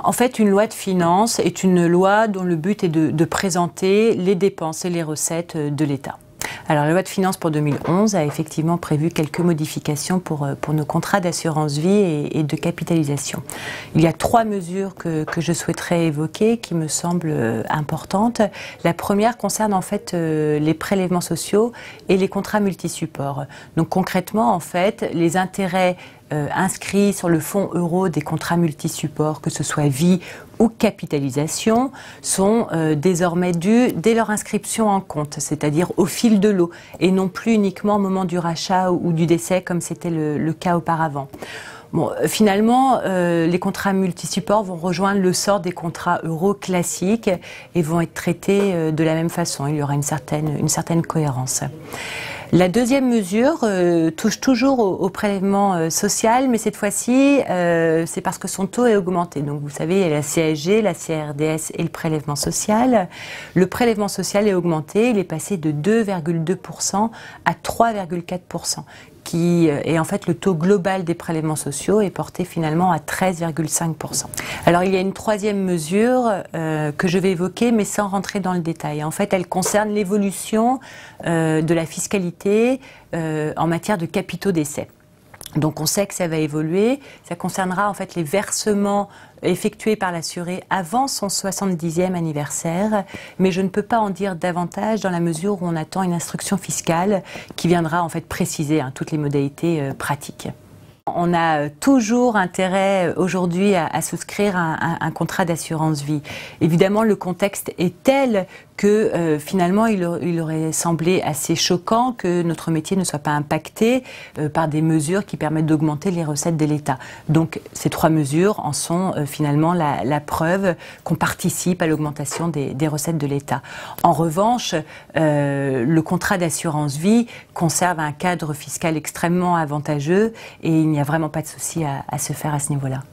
En fait, une loi de finances est une loi dont le but est de présenter les dépenses et les recettes de l'État. Alors, la loi de finances pour 2011 a effectivement prévu quelques modifications pour nos contrats d'assurance vie et de capitalisation. Il y a 3 mesures que je souhaiterais évoquer qui me semblent importantes. La première concerne en fait les prélèvements sociaux et les contrats multisupports. Donc concrètement, en fait, les intérêts inscrits sur le fonds euro des contrats multisupports, que ce soit vie ou capitalisation, sont désormais dus dès leur inscription en compte, c'est-à-dire au fil de l'eau, et non plus uniquement au moment du rachat ou du décès, comme c'était le cas auparavant. Bon, finalement, les contrats multisupports vont rejoindre le sort des contrats euro classiques et vont être traités de la même façon. Il y aura une certaine cohérence. La deuxième mesure touche toujours au prélèvement social, mais cette fois-ci, c'est parce que son taux est augmenté. Donc vous savez, il y a la CSG, la CRDS et le prélèvement social. Le prélèvement social est augmenté, il est passé de 2,2% à 3,4%. Et en fait, le taux global des prélèvements sociaux est porté finalement à 13,5%. Alors, il y a une troisième mesure que je vais évoquer, mais sans rentrer dans le détail. En fait, elle concerne l'évolution de la fiscalité en matière de capitaux d'essai. Donc on sait que ça va évoluer, ça concernera en fait les versements effectués par l'assuré avant son 70e anniversaire, mais je ne peux pas en dire davantage dans la mesure où on attend une instruction fiscale qui viendra en fait préciser toutes les modalités pratiques. On a toujours intérêt aujourd'hui à souscrire un contrat d'assurance vie. Évidemment, le contexte est tel que finalement il aurait semblé assez choquant que notre métier ne soit pas impacté par des mesures qui permettent d'augmenter les recettes de l'État. Donc ces 3 mesures en sont finalement la preuve qu'on participe à l'augmentation des recettes de l'État. En revanche, le contrat d'assurance vie conserve un cadre fiscal extrêmement avantageux et il n'y a vraiment pas de souci à se faire à ce niveau-là.